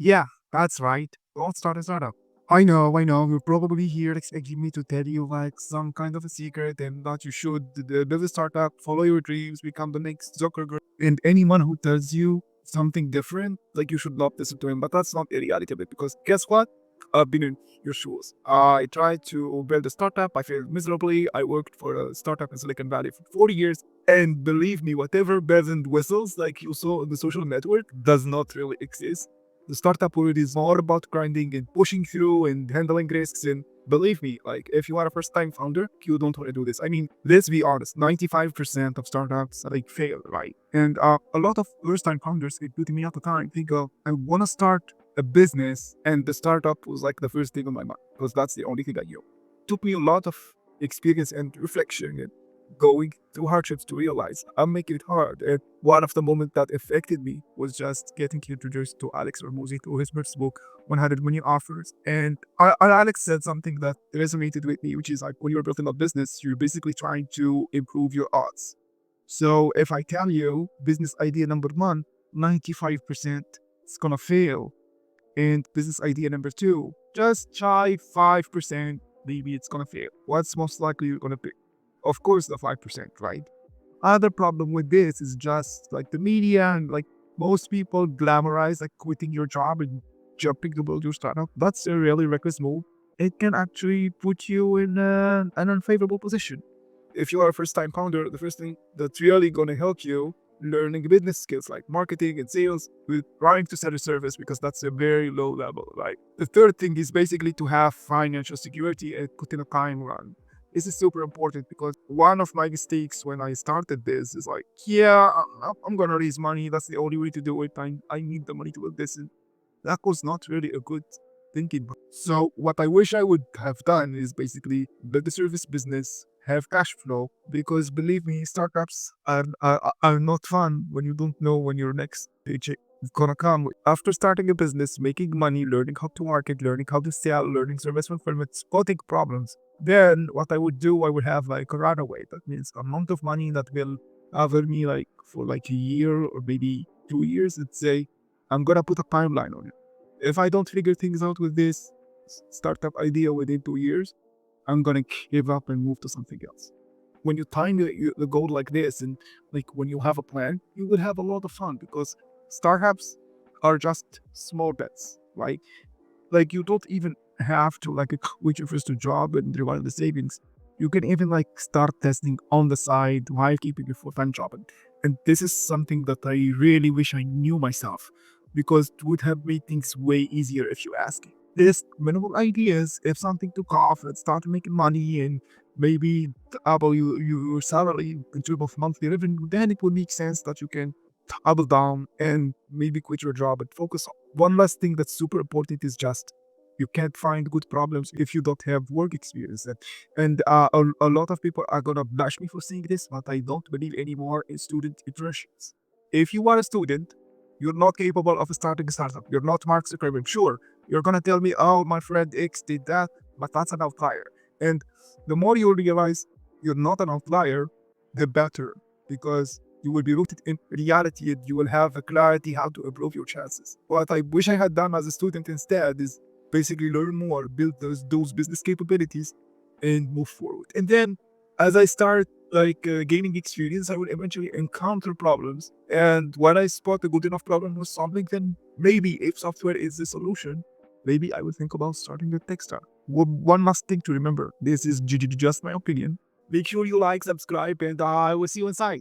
Yeah, that's right. Don't start a startup. I know. You're probably here expecting me to tell you like some kind of a secret and that you should build a startup, follow your dreams, become the next Zuckerberg. And anyone who tells you something different, like you should not listen to him. But that's not the reality of it because guess what? I've been in your shoes. I tried to build a startup. I failed miserably. I worked for a startup in Silicon Valley for 4 years. And believe me, whatever bells and whistles like you saw on the social network does not really exist. The startup world is more about grinding and pushing through and handling risks. And believe me, like if you are a first time founder, you don't want to do this. I mean, let's be honest, 95% of startups like fail, right? And a lot of first time founders, including me at the time, think, oh, I want to start a business. And the startup was like the first thing on my mind because that's the only thing I knew. Took me a lot of experience and reflection and going through hardships to realize I'm making it hard. And one of the moments that affected me was just getting introduced to Alex Ramosi through his first book, 100 Million Offers. And Alex said something that resonated with me, which is like when you're building a business, you're basically trying to improve your odds. So if I tell you business idea number one, 95% it's gonna fail. And business idea number two, just try 5%, maybe it's gonna fail. What's most likely you're gonna pick? Of course, the 5%, right? Other problem with this is just like the media and like most people glamorize like quitting your job and jumping to build your startup. That's a really reckless move. It can actually put you in an unfavorable position. If you are a first time founder, the first thing that's really going to help you learning business skills like marketing and sales with trying to sell a service because that's a very low level, right? The third thing is basically to have financial security and put in a time run. This is super important because one of my mistakes when I started this is like, yeah, I'm gonna raise money. That's the only way to do it. I need the money to build this. And that was not really a good thinking. So what I wish I would have done is basically build a service business, have cash flow, because believe me, startups are not fun when you don't know when your next paycheck is gonna come. After starting a business, making money, learning how to market, learning how to sell, learning service fulfillment, spotting problems, then what I would do, I would have like a runaway. That means amount of money that will cover me like for like a year or maybe 2 years. Let's say I'm gonna put a timeline on it. If I don't figure things out with this startup idea within 2 years, I'm gonna give up and move to something else. When you time the goal like this, and like when you have a plan, you will have a lot of fun because startups are just small bets, right? Like you don't even have to like quit your first job and rely on the savings. You can even like start testing on the side while keeping your full-time job. And this is something that I really wish I knew myself because it would have made things way easier if you ask. This minimal ideas, if something took off and start making money and maybe double your salary in terms of monthly revenue, then it would make sense that you can double down and maybe quit your job and focus on. One last thing that's super important is just you can't find good problems if you don't have work experience. And a lot of people are gonna bash me for saying this, but I don't believe anymore in student internships. If you are a student, you're not capable of starting a startup. You're not Mark Zuckerberg. Sure, you're gonna tell me, oh, my friend X did that, but that's an outlier. And the more you realize you're not an outlier, the better, because you will be rooted in reality and you will have a clarity how to improve your chances. What I wish I had done as a student instead is basically learn more, build those business capabilities, and move forward. And then as I start like gaining experience, I will eventually encounter problems. And when I spot a good enough problem with something, then maybe if software is the solution, maybe I would think about starting a tech startup. One last thing to remember, this is just my opinion. Make sure you like, subscribe, and I will see you inside.